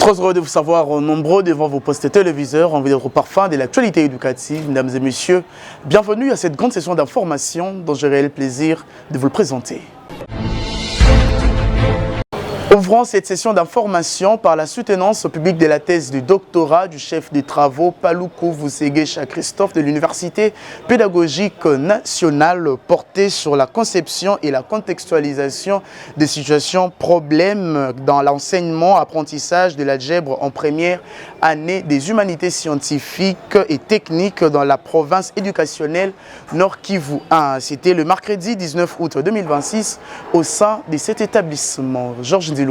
Trop heureux de vous savoir nombreux devant vos postes téléviseurs, envie d'être au parfum de l'actualité éducative. Mesdames et messieurs, bienvenue à cette grande session d'information dont j'aurai le plaisir de vous le présenter. Ouvrons cette session d'information par la soutenance au public de la thèse de doctorat du chef des travaux Paluku Vusegesha Christophe de l'Université pédagogique nationale portée sur la conception et la contextualisation des situations problèmes dans l'enseignement apprentissage de l'algèbre en première année des humanités scientifiques et techniques dans la province éducationnelle Nord Kivu 1. C'était le mercredi 19 août 2026 au sein de cet établissement. Georges Nzilumbi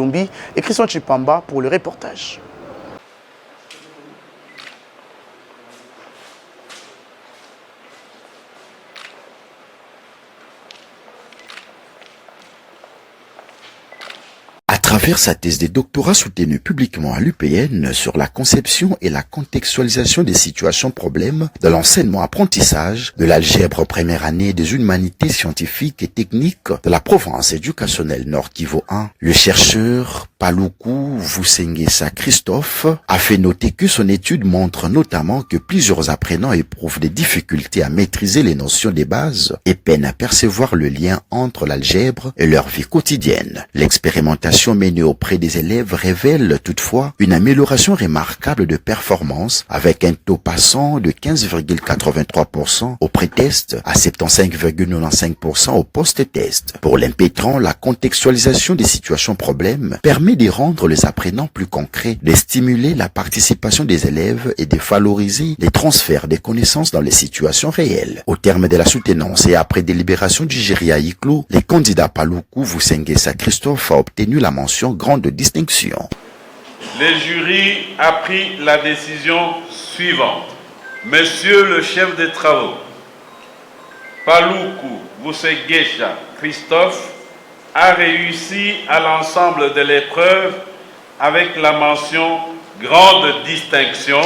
et Christian Chipamba pour le reportage. À travers sa thèse de doctorat soutenue publiquement à l'UPN sur la conception et la contextualisation des situations problèmes de l'enseignement-apprentissage de l'algèbre première année des humanités scientifiques et techniques de la province éducationnelle Nord Kivu 1, le chercheur Paluku Vusegesha Christophe a fait noter que son étude montre notamment que plusieurs apprenants éprouvent des difficultés à maîtriser les notions des bases et peinent à percevoir le lien entre l'algèbre et leur vie quotidienne. L'expérimentation menée auprès des élèves révèle toutefois une amélioration remarquable de performance avec un taux passant de 15,83% au pré-test à 75,95% au post-test. Pour l'impétrant, la contextualisation des situations problèmes permet de rendre les apprenants plus concrets, de stimuler la participation des élèves et de valoriser les transferts des connaissances dans les situations réelles. Au terme de la soutenance et après délibération du jury à huis clos, les candidats Paluku Vusegesha Christophe a obtenu la mention grande distinction. Le jury a pris la décision suivante. Monsieur le chef des travaux, Paluku Vusegesha Christophe a réussi à l'ensemble de l'épreuve avec la mention grande distinction.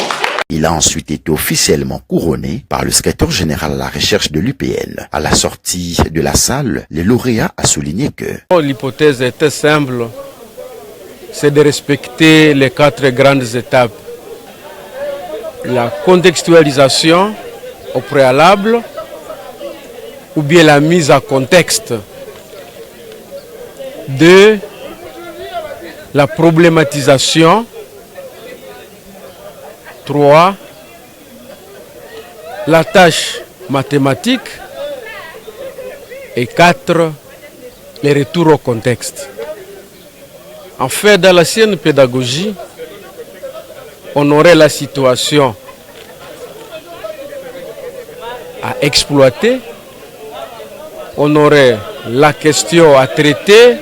Il a ensuite été officiellement couronné par le secrétaire général à la recherche de l'UPN. À la sortie de la salle, le lauréat a souligné que l'hypothèse était simple, c'est de respecter les 4 grandes étapes. La contextualisation au préalable ou bien la mise en contexte. 2. La problématisation. 3. La tâche mathématique. Et 4. Les retours au contexte. En fait, dans l'ancienne pédagogie, on aurait la situation à exploiter, on aurait la question à traiter,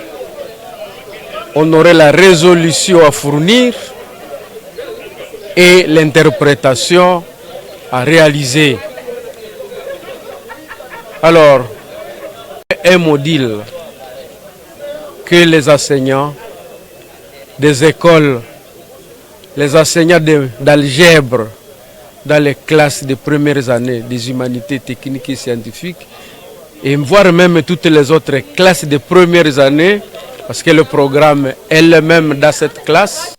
on aurait la résolution à fournir et l'interprétation à réaliser. Alors, un module que les enseignants des écoles, les enseignants d'algèbre dans les classes des premières années des humanités techniques et scientifiques, et voire même toutes les autres classes des premières années, parce que le programme est le même dans cette classe.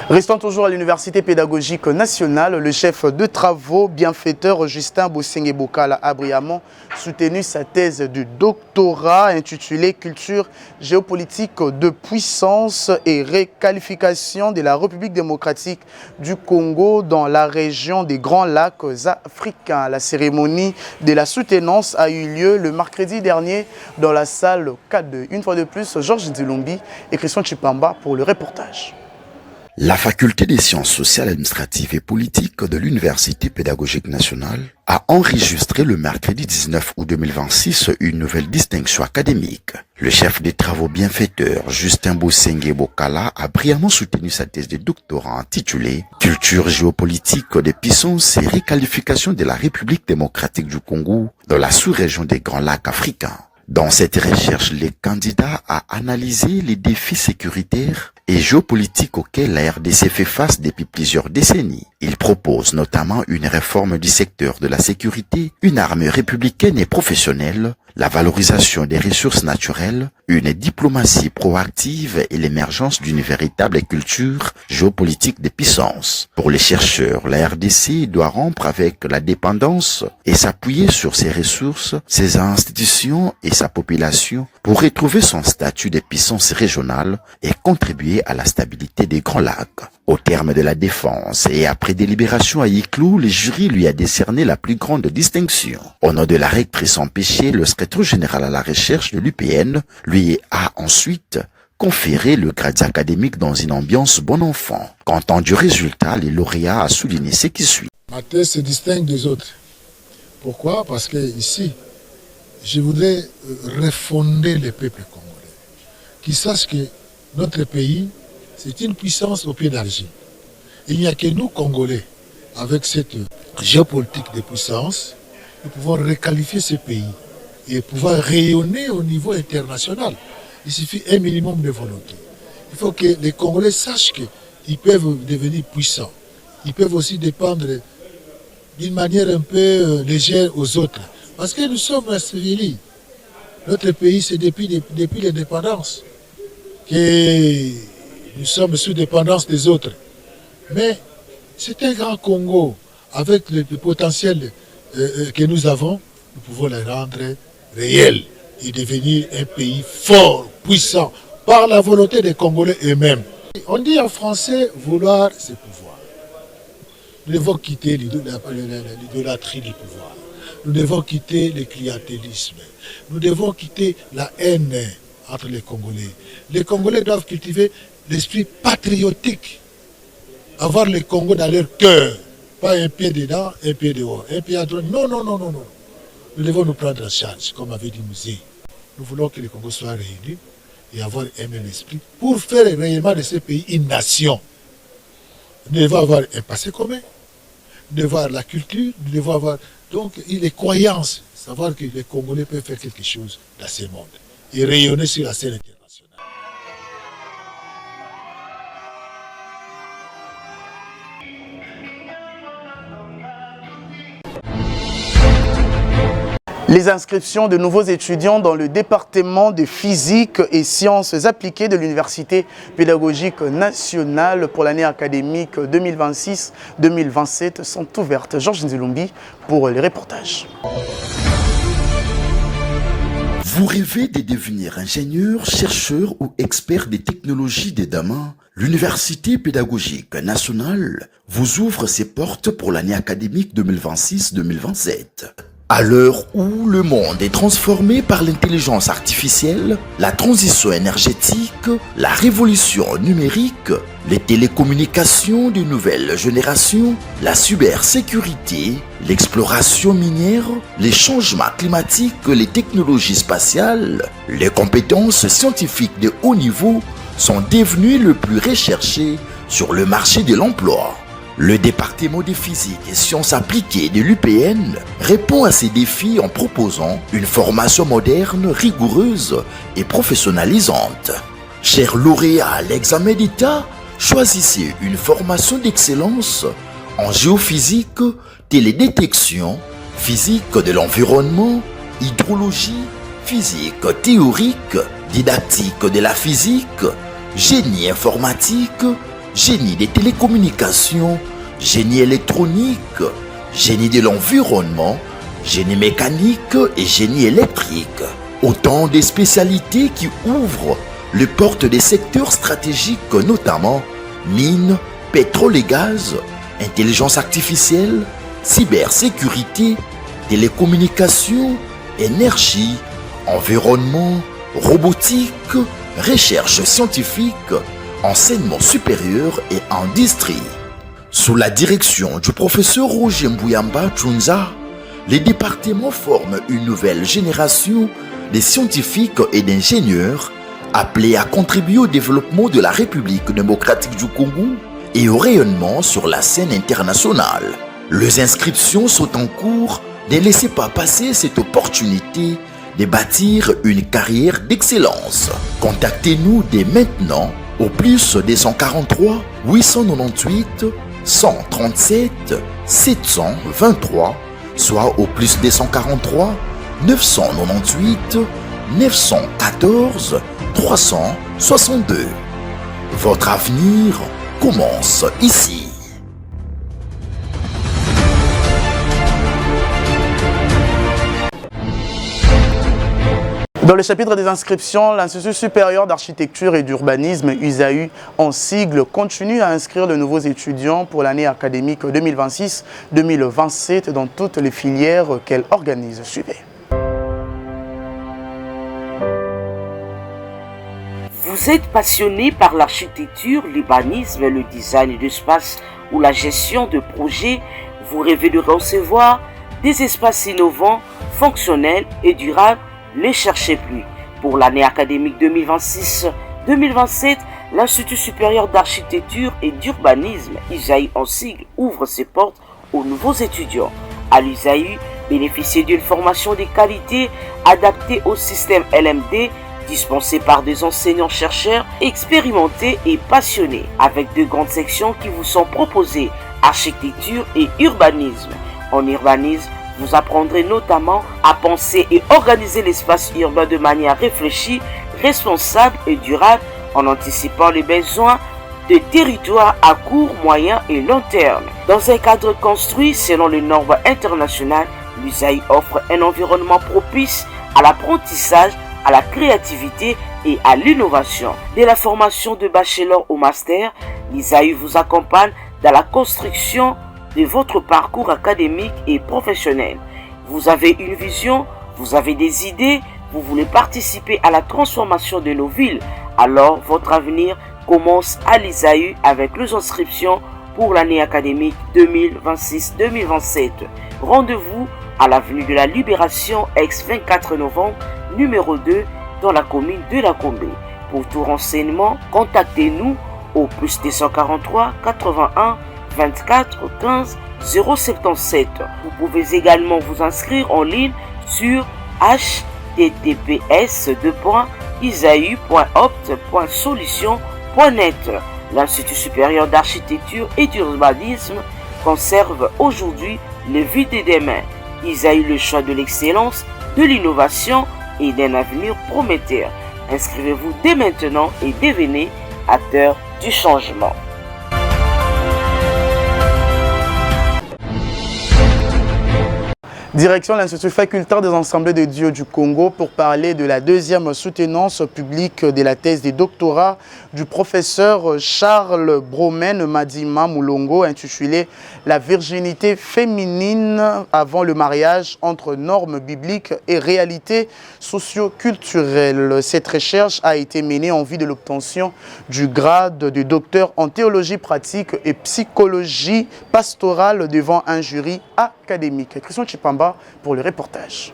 Restant toujours à l'Université pédagogique nationale, le chef de travaux bienfaiteur Justin Bosengebokala a brillamment soutenu sa thèse de doctorat intitulée Culture géopolitique de puissance et réqualification de la République démocratique du Congo dans la région des Grands Lacs africains. La cérémonie de la soutenance a eu lieu le mercredi dernier dans la salle 4-2. Une fois de plus, Georges Nzilumbi et Christian Chipamba pour le reportage. La faculté des sciences sociales, administratives et politiques de l'Université pédagogique nationale a enregistré le mercredi 19 août 2026 une nouvelle distinction académique. Le chef des travaux bienfaiteur, Justin Bosengebokala, a brillamment soutenu sa thèse de doctorat intitulée « Culture géopolitique des puissances et réqualification de la République démocratique du Congo dans la sous-région des Grands Lacs africains ». Dans cette recherche, les candidats a analysé les défis sécuritaires et géopolitique auquel la RDC fait face depuis plusieurs décennies. Il propose notamment une réforme du secteur de la sécurité, une armée républicaine et professionnelle, la valorisation des ressources naturelles, une diplomatie proactive et l'émergence d'une véritable culture géopolitique des puissances. Pour les chercheurs, la RDC doit rompre avec la dépendance et s'appuyer sur ses ressources, ses institutions et sa population pour retrouver son statut de puissance régionale et contribuer à la stabilité des Grands Lacs. Au terme de la défense et après délibération à huis clos, le jury lui a décerné la plus grande distinction. Au nom de la rectrice empêchée, le secrétaire général à la recherche de l'UPN lui a ensuite conféré le grade académique dans une ambiance bon enfant. Content du résultat, le lauréat a souligné ce qui suit. Ma thèse se distingue des autres. Pourquoi? Parce que ici, je voudrais refonder le peuple congolais, qui sache que notre pays, c'est une puissance au pied d'argile. Il n'y a que nous, Congolais, avec cette géopolitique de puissance, nous pouvons requalifier ce pays et pouvoir rayonner au niveau international. Il suffit un minimum de volonté. Il faut que les Congolais sachent qu'ils peuvent devenir puissants. Ils peuvent aussi dépendre d'une manière un peu légère aux autres. Parce que nous sommes asservis. Notre pays, c'est depuis l'indépendance que nous sommes sous dépendance des autres. Mais c'est un grand Congo. Avec le potentiel que nous avons, nous pouvons le rendre réel et devenir un pays fort, puissant, par la volonté des Congolais eux-mêmes. On dit en français, vouloir, c'est pouvoir. Nous devons quitter l'idolâtrie du pouvoir. Nous devons quitter le clientélisme. Nous devons quitter la haine entre les Congolais. Les Congolais doivent cultiver l'esprit patriotique. Avoir le Congo dans leur cœur. Pas un pied dedans, un pied dehors. Un pied à droite. Non, non, non, non, non. Nous devons nous prendre en charge, comme avait dit Musée. Nous voulons que le Congo soit réuni et avoir un même esprit pour faire réellement de ce pays une nation. Nous devons avoir un passé commun. Nous devons avoir la culture. Nous devons avoir donc les croyances. Savoir que les Congolais peuvent faire quelque chose dans ce monde et rayonner sur la scène internationale. Les inscriptions de nouveaux étudiants dans le département de physique et sciences appliquées de l'Université pédagogique nationale pour l'année académique 2026-2027 sont ouvertes. Georges Nzilumbi pour les reportages. Vous rêvez de devenir ingénieur, chercheur ou expert des technologies de demain? L'Université pédagogique nationale vous ouvre ses portes pour l'année académique 2026-2027. À l'heure où le monde est transformé par l'intelligence artificielle, la transition énergétique, la révolution numérique, les télécommunications de nouvelle génération, la cybersécurité, l'exploration minière, les changements climatiques, les technologies spatiales, les compétences scientifiques de haut niveau sont devenues les plus recherchées sur le marché de l'emploi. Le département de physique et sciences appliquées de l'UPN répond à ces défis en proposant une formation moderne, rigoureuse et professionnalisante. Chers lauréats à l'examen d'État, choisissez une formation d'excellence en géophysique, télédétection, physique de l'environnement, hydrologie, physique théorique, didactique de la physique, génie informatique, génie des télécommunications, génie électronique, génie de l'environnement, génie mécanique et génie électrique. Autant de spécialités qui ouvrent les portes des secteurs stratégiques, notamment mines, pétrole et gaz, intelligence artificielle, cybersécurité, télécommunications, énergie, environnement, robotique, recherche scientifique, enseignement supérieur et industrie. Sous la direction du professeur Roger Mbouyamba Tchounza, les départements forment une nouvelle génération de scientifiques et d'ingénieurs appelés à contribuer au développement de la République démocratique du Congo et au rayonnement sur la scène internationale. Les inscriptions sont en cours. Ne laissez pas passer cette opportunité de bâtir une carrière d'excellence. Contactez-nous dès maintenant au plus 243 898 137 723, soit au plus 243 998 914 362. Votre avenir commence ici. Dans le chapitre des inscriptions, l'Institut supérieur d'architecture et d'urbanisme, USAU, en sigle, continue à inscrire de nouveaux étudiants pour l'année académique 2026-2027 dans toutes les filières qu'elle organise. Suivez. Vous êtes passionné par l'architecture, l'urbanisme, le design d'espace ou la gestion de projets. Vous rêvez de recevoir des espaces innovants, fonctionnels et durables. Ne cherchez plus. Pour l'année académique 2026-2027, l'Institut supérieur d'architecture et d'urbanisme, ISAU en sigle, ouvre ses portes aux nouveaux étudiants. À l'ISAU, bénéficiez d'une formation de qualité adaptée au système LMD, dispensée par des enseignants-chercheurs expérimentés et passionnés, avec deux grandes sections qui vous sont proposées, architecture et urbanisme. En urbanisme, vous apprendrez notamment à penser et organiser l'espace urbain de manière réfléchie, responsable et durable en anticipant les besoins de territoires à court, moyen et long terme. Dans un cadre construit selon les normes internationales, l'USAU offre un environnement propice à l'apprentissage, à la créativité et à l'innovation. Dès la formation de bachelor au master, l'USAU vous accompagne dans la construction de votre parcours académique et professionnel. Vous avez une vision, vous avez des idées, vous voulez participer à la transformation de nos villes, alors votre avenir commence à l'ISAU avec les inscriptions pour l'année académique 2026-2027. Rendez-vous à l'avenue de la Libération, ex-24 novembre, numéro 2, dans la commune de La Combé. Pour tout renseignement, contactez-nous au plus 243 81 24 15 077. Vous pouvez également vous inscrire en ligne sur https://isau.opt.solution.net. L'Institut supérieur d'architecture et d'urbanisme conserve aujourd'hui les vies de demain. ISAU, le choix de l'excellence, de l'innovation et d'un avenir prometteur. Inscrivez-vous dès maintenant et devenez acteur du changement. Direction l'Institut facultaire des Assemblées de Dieu du Congo pour parler de la deuxième soutenance publique de la thèse de doctorat du professeur Charles Bromen Madima Moulongo intitulée « La virginité féminine avant le mariage entre normes bibliques et réalités socio-culturelles ». Cette recherche a été menée en vue de l'obtention du grade de docteur en théologie pratique et psychologie pastorale devant un jury académique. Christian Chipamba pour le reportage.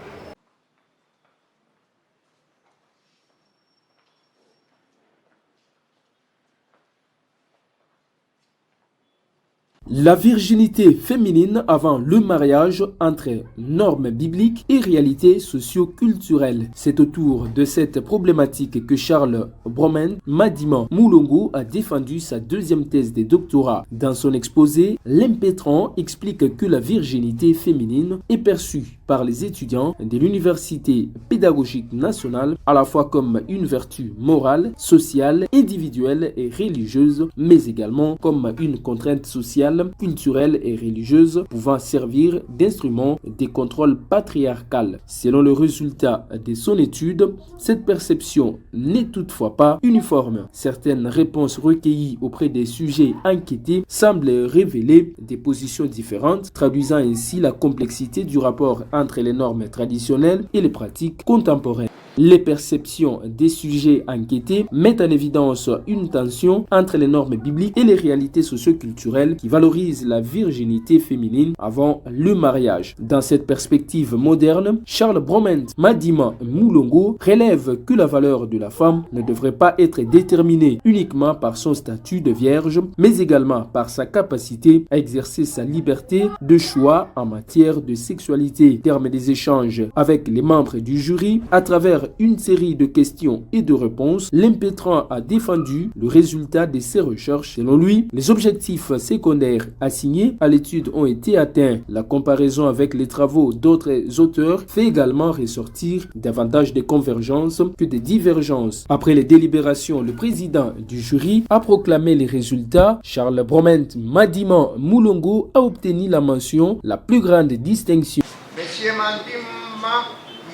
La virginité féminine avant le mariage entre normes bibliques et réalités socio-culturelles. C'est autour de cette problématique que Charles Bromen Madima Moulongo a défendu sa deuxième thèse de doctorat. Dans son exposé, l'impétrant explique que la virginité féminine est perçue par les étudiants de l'Université pédagogique nationale à la fois comme une vertu morale, sociale, individuelle et religieuse, mais également comme une contrainte sociale, culturelle et religieuse pouvant servir d'instrument de contrôle patriarcal. Selon le résultat de son étude, cette perception n'est toutefois pas uniforme. Certaines réponses recueillies auprès des sujets enquêtés semblent révéler des positions différentes, traduisant ainsi la complexité du rapport entre les normes traditionnelles et les pratiques contemporaines. Les perceptions des sujets enquêtés mettent en évidence une tension entre les normes bibliques et les réalités socio-culturelles qui valorisent la virginité féminine avant le mariage. Dans cette perspective moderne, Charles Bromen Madima Moulongo relève que la valeur de la femme ne devrait pas être déterminée uniquement par son statut de vierge, mais également par sa capacité à exercer sa liberté de choix en matière de sexualité. Terme des échanges avec les membres du jury à travers travers une série de questions et de réponses, l'impétrant a défendu le résultat de ses recherches. Selon lui, les objectifs secondaires assignés à l'étude ont été atteints. La comparaison avec les travaux d'autres auteurs fait également ressortir davantage de convergences que de divergences. Après les délibérations, le président du jury a proclamé les résultats. Charles Broment Madiman Moulongo a obtenu la mention, la plus grande distinction. Monsieur Mandima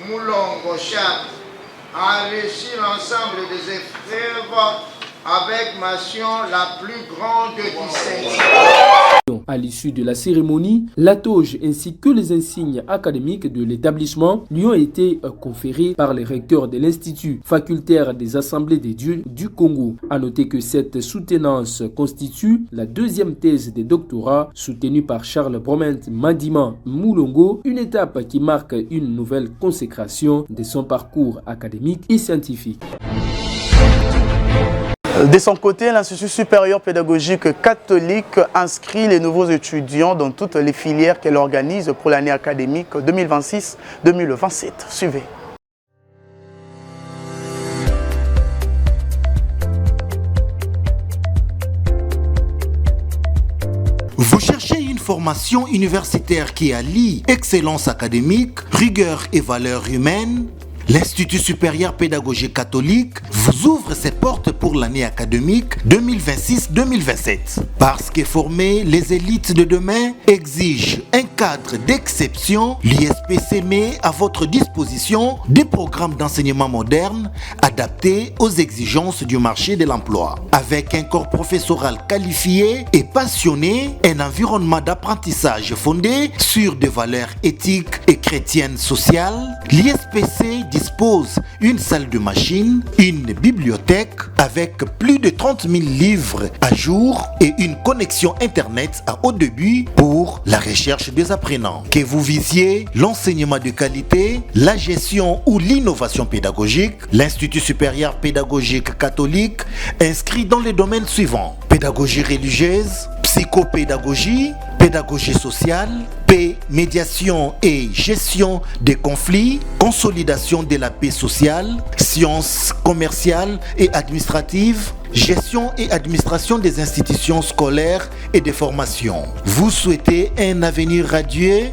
Moulongo Charles a réussi l'ensemble des épreuves avec mention la plus grande distinction. À l'issue de la cérémonie, la toge ainsi que les insignes académiques de l'établissement lui ont été conférés par les recteurs de l'Institut facultaire des Assemblées des Dieux du Congo. À noter que cette soutenance constitue la deuxième thèse de doctorat soutenue par Charles Broment Madiman Moulongo, une étape qui marque une nouvelle consécration de son parcours académique et scientifique. De son côté, l'Institut supérieur pédagogique catholique inscrit les nouveaux étudiants dans toutes les filières qu'elle organise pour l'année académique 2026-2027. Suivez. Vous cherchez une formation universitaire qui allie excellence académique, rigueur et valeurs humaines? L'Institut supérieur pédagogique catholique vous ouvre ses portes pour l'année académique 2026-2027. Parce que former les élites de demain exige un cadre d'exception, l'ISPC met à votre disposition des programmes d'enseignement moderne adaptés aux exigences du marché de l'emploi. Avec un corps professoral qualifié et passionné, un environnement d'apprentissage fondé sur des valeurs éthiques et chrétiennes sociales, l'ISPC dispose une salle de machine, une bibliothèque avec plus de 30 000 livres à jour et une connexion internet à haut débit pour la recherche des apprenants. Que vous visiez l'enseignement de qualité, la gestion ou l'innovation pédagogique, l'Institut supérieur pédagogique catholique inscrit dans les domaines suivants: pédagogie religieuse, psychopédagogie, pédagogie sociale, paix, médiation et gestion des conflits, consolidation de la paix sociale, sciences commerciales et administratives, gestion et administration des institutions scolaires et des formations. Vous souhaitez un avenir radieux?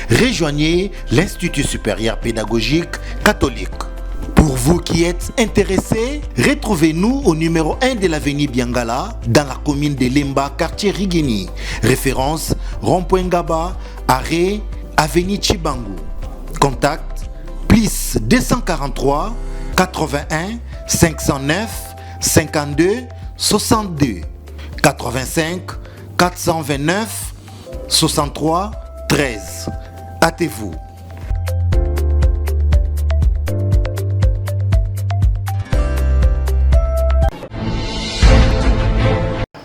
Rejoignez l'Institut supérieur pédagogique catholique. Pour vous qui êtes intéressés, retrouvez-nous au numéro 1 de l'avenue Biangala, dans la commune de Lemba, quartier Rigini. Référence Rond-Point Ngaba, arrêt avenue Chibangu. Contact plus 243 81 509 52 62 85 429 63 13. Hâtez-vous.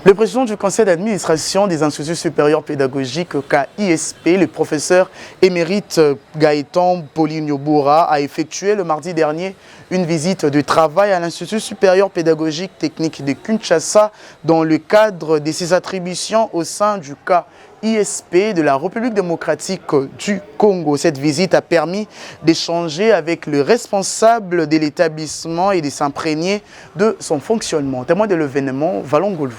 Le président du conseil d'administration des instituts supérieurs pédagogiques KISP, le professeur émérite Gaëtan Poligno-Boura, a effectué le mardi dernier une visite de travail à l'Institut supérieur pédagogique technique de Kinshasa dans le cadre de ses attributions au sein du KISP de la République démocratique du Congo. Cette visite a permis d'échanger avec le responsable de l'établissement et de s'imprégner de son fonctionnement. Témoin de l'événement, Valongolou.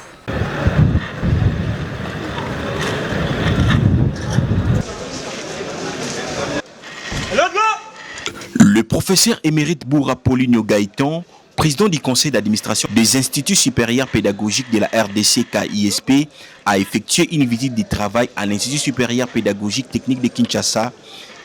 Le professeur émérite Boura Poligno Gaëtan, président du conseil d'administration des instituts supérieurs pédagogiques de la RDC KISP, a effectué une visite de travail à l'Institut supérieur pédagogique technique de Kinshasa,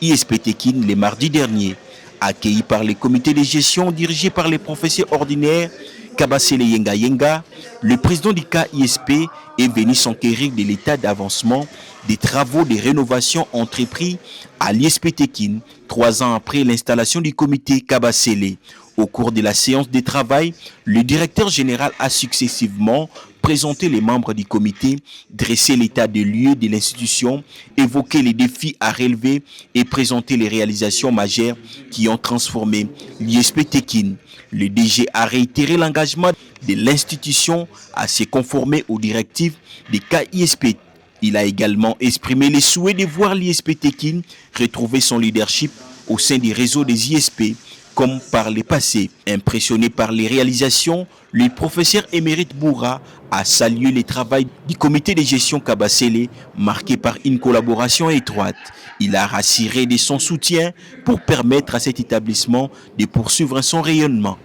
ISP Tekin, le mardi dernier. Accueilli par les comités de gestion dirigés par les professeurs ordinaires Kabasele Yenga Yenga, le président du KISP est venu s'enquérir de l'état d'avancement des travaux de rénovation entrepris à l'ISP Tekin 3 ans après l'installation du comité Kabasele. Au cours de la séance de travail, le directeur général a successivement présenté les membres du comité, dressé l'état des lieux de l'institution, évoqué les défis à relever et présenté les réalisations majeures qui ont transformé l'ISP Tekin. Le DG a réitéré l'engagement de l'institution à se conformer aux directives des KISP. Il a également exprimé le souhait de voir l'ISP Tekin retrouver son leadership au sein du réseau des ISP, comme par les passés. Impressionné par les réalisations, le professeur émérite Boura a salué le travail du comité de gestion Kabasele, marqué par une collaboration étroite. Il a rassuré de son soutien pour permettre à cet établissement de poursuivre son rayonnement.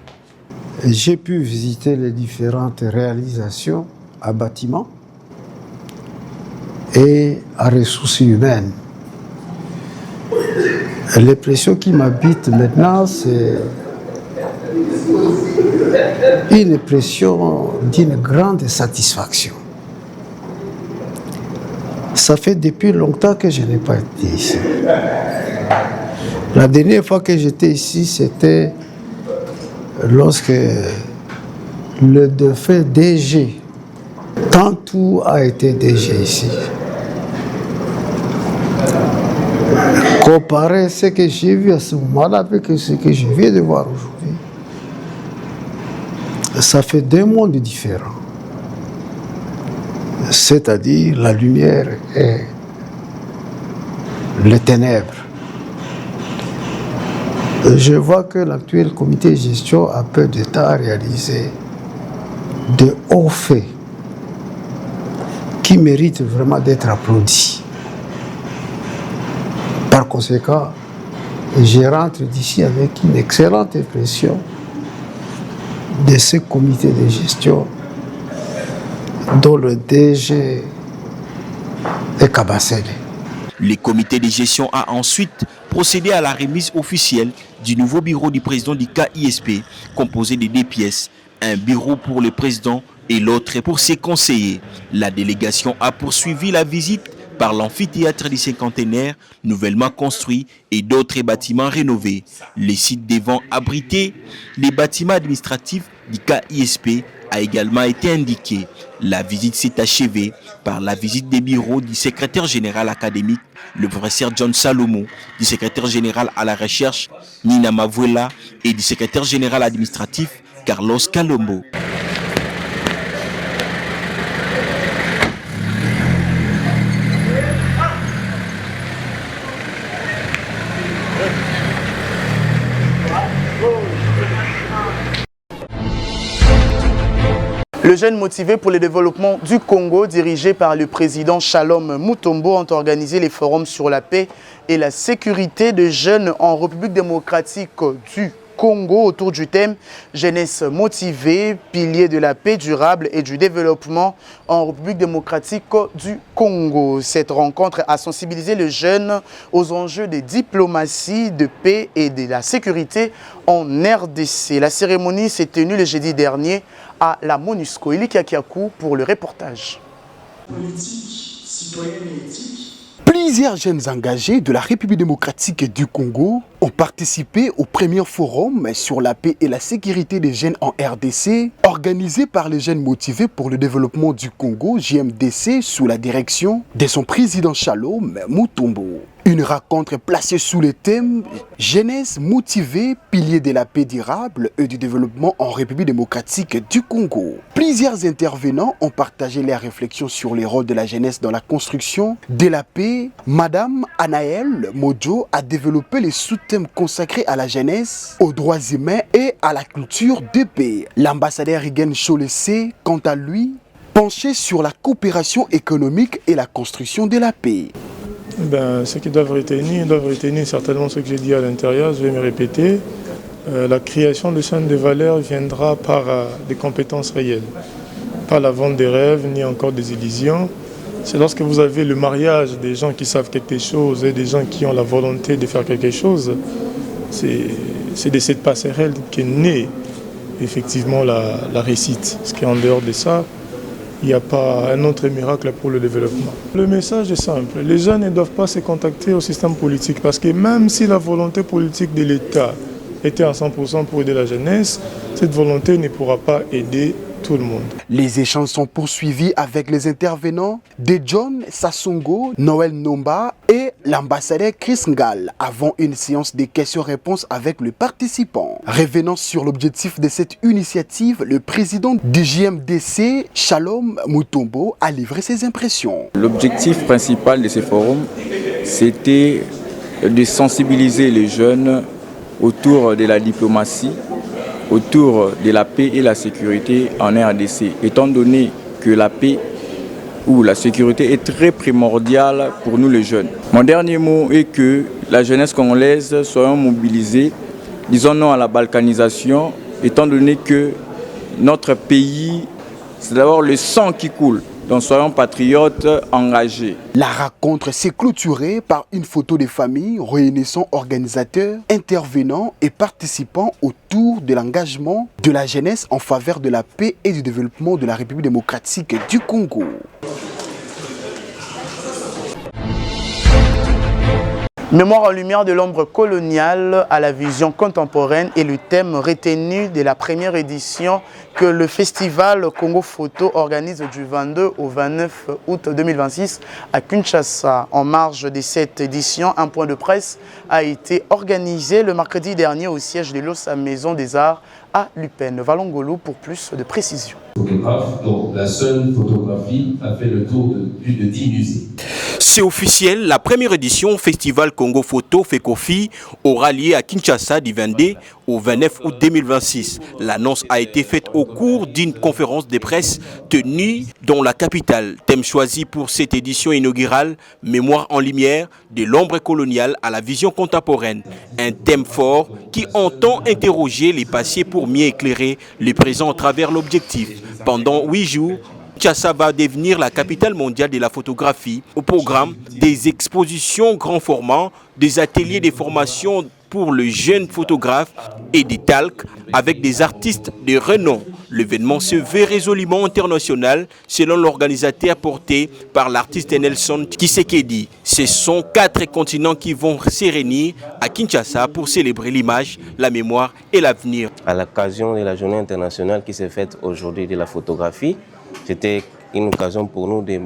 J'ai pu visiter les différentes réalisations à bâtiment et à ressources humaines. L'impression qui m'habite maintenant, c'est une impression d'une grande satisfaction. Ça fait depuis longtemps que je n'ai pas été ici. La dernière fois que j'étais ici, c'était lorsque le défunt DG, quand tout a été DG ici, comparer ce que j'ai vu à ce moment-là avec ce que je viens de voir aujourd'hui, ça fait deux mondes différents. C'est-à-dire la lumière et les ténèbres. Je vois que l'actuel comité de gestion a peu de temps à réaliser de hauts faits qui méritent vraiment d'être applaudis. Par conséquent, je rentre d'ici avec une excellente impression de ce comité de gestion dont le DG est Kabasele. Le comité de gestion a ensuite procédé à la remise officielle du nouveau bureau du président du KISP, composé de 2 pièces, un bureau pour le président et l'autre pour ses conseillers. La délégation a poursuivi la visite par l'amphithéâtre du cinquantenaire, nouvellement construit, et d'autres bâtiments rénovés. Les sites devant abriter les bâtiments administratifs du KISP a également été indiqué. La visite s'est achevée par la visite des bureaux du secrétaire général académique, le professeur John Salomo, du secrétaire général à la recherche, Nina Mavuela, et du secrétaire général administratif, Carlos Calombo. Le jeune motivé pour le développement du Congo, dirigé par le président Shalom Mutombo, ont organisé les forums sur la paix et la sécurité des jeunes en République démocratique du Congo autour du thème « Jeunesse motivée, pilier de la paix durable et du développement en République démocratique du Congo ». Cette rencontre a sensibilisé les jeunes aux enjeux de diplomatie, de paix et de la sécurité en RDC. La cérémonie s'est tenue le jeudi dernier à la MONUSCO. Elika Kiakou pour le reportage. Politique, citoyenne et éthique. Plusieurs jeunes engagés de la République démocratique du Congo ont participé au premier forum sur la paix et la sécurité des jeunes en RDC, organisé par les jeunes motivés pour le développement du Congo, JMDC, sous la direction de son président Shalom Mutombo. Une rencontre placée sous le thème « Jeunesse motivée, pilier de la paix durable et du développement en République démocratique du Congo ». Plusieurs intervenants ont partagé leurs réflexions sur le rôle de la jeunesse dans la construction de la paix. Madame Anaël Modjo a développé les sous-thèmes consacrés à la jeunesse, aux droits humains et à la culture de paix. L'ambassadeur Rigen Cholessé, quant à lui, penché sur la coopération économique et la construction de la paix. Ce qu'ils doivent retenir certainement ce que j'ai dit à l'intérieur, je vais me répéter. La création de chaînes de valeur viendra par des compétences réelles, pas la vente des rêves ni encore des illusions. C'est lorsque vous avez le mariage des gens qui savent quelque chose et des gens qui ont la volonté de faire quelque chose, c'est de cette passerelle qu'est née effectivement la réussite. Parce qu'en dehors de ça, il n'y a pas un autre miracle pour le développement. Le message est simple, les jeunes ne doivent pas se contacter au système politique parce que même si la volonté politique de l'État était à 100% pour aider la jeunesse, cette volonté ne pourra pas aider tout le monde. Les échanges sont poursuivis avec les intervenants de John Sassongo, Noël Nomba et l'ambassadeur Chris Ngal avant une séance de questions-réponses avec le participant. Revenant sur l'objectif de cette initiative, le président du JMDC, Shalom Mutombo, a livré ses impressions. L'objectif principal de ce forum, c'était de sensibiliser les jeunes autour de la diplomatie, autour de la paix et la sécurité en RDC, étant donné que la paix ou la sécurité est très primordiale pour nous les jeunes. Mon dernier mot est que la jeunesse congolaise soit mobilisée, disons non à la balkanisation, étant donné que notre pays, c'est d'abord le sang qui coule. Donc soyons patriotes engagés. La rencontre s'est clôturée par une photo des familles réunissant organisateurs, intervenants et participants autour de l'engagement de la jeunesse en faveur de la paix et du développement de la République démocratique du Congo. Mémoire en lumière de l'ombre coloniale à la vision contemporaine est le thème retenu de la première édition que le festival Congo Photo organise du 22 au 29 août 2026 à Kinshasa. En marge de cette édition, un point de presse a été organisé le mercredi dernier au siège de l'OSA Maison des Arts à Lupin. Valongolo pour plus de précisions. Photographe, donc la seule photographie a fait le tour de plus de 10 musées. C'est officiel, la première édition Festival Congo Photo FECOFI aura lieu à Kinshasa du 22 au 29 août 2026. L'annonce a été faite au cours d'une conférence de presse tenue dans la capitale. Thème choisi pour cette édition inaugurale, Mémoire en lumière de l'ombre coloniale à la vision contemporaine. Un thème fort qui entend interroger les passés pour mieux éclairer le présent à travers l'objectif. Pendant 8 jours, Kinshasa va devenir la capitale mondiale de la photographie. Au programme, des expositions grand format, des ateliers de formation pour les jeunes photographes et des talks avec des artistes de renom. L'événement se veut résolument international selon l'organisateur porté par l'artiste Nelson Tshisekedi. Ce sont 4 continents qui vont se réunir à Kinshasa pour célébrer l'image, la mémoire et l'avenir. À l'occasion de la journée internationale qui s'est faite aujourd'hui de la photographie, c'était une occasion pour nous de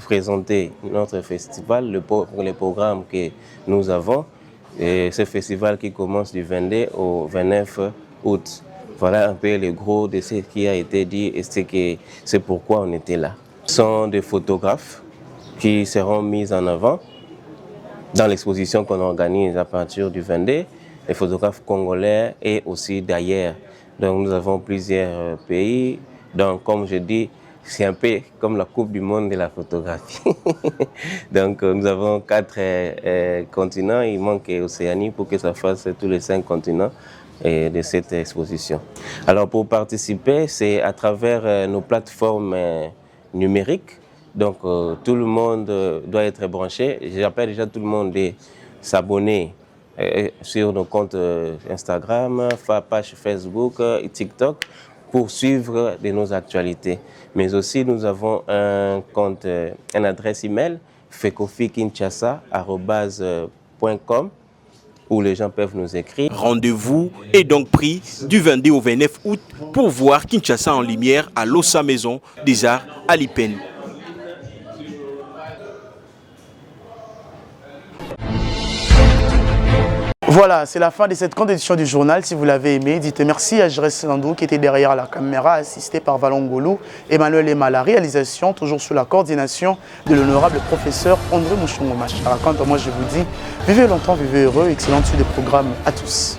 présenter notre festival, les programmes que nous avons. Et ce festival qui commence du 22 au 29 août. Voilà un peu le gros de ce qui a été dit et c'est pourquoi on était là. Ce sont des photographes qui seront mis en avant dans l'exposition qu'on organise à partir du 22, les photographes congolais et aussi d'ailleurs. Donc nous avons plusieurs pays. Donc comme je dis, c'est un peu comme la Coupe du monde de la photographie. Donc nous avons 4 continents, il manque l'Océanie pour que ça fasse tous les 5 continents de cette exposition. Alors pour participer, c'est à travers nos plateformes numériques. Donc tout le monde doit être branché. J'appelle déjà tout le monde de s'abonner sur nos comptes Instagram, page Facebook et TikTok, pour suivre de nos actualités. Mais aussi, nous avons un compte, une adresse email, fecofikinshasa@com, où les gens peuvent nous écrire. Rendez-vous est donc pris du 22 au 29 août pour voir Kinshasa en lumière à l'OSA Maison des Arts à Lipen. Voilà, c'est la fin de cette grande édition du journal. Si vous l'avez aimé, dites merci à Jérès Landou qui était derrière la caméra, assisté par Valongolo, Emmanuel Ema. La réalisation, toujours sous la coordination de l'honorable professeur André Mouchongo Machara. Quant à moi, je vous dis, vivez longtemps, vivez heureux, excellente suite de programme à tous.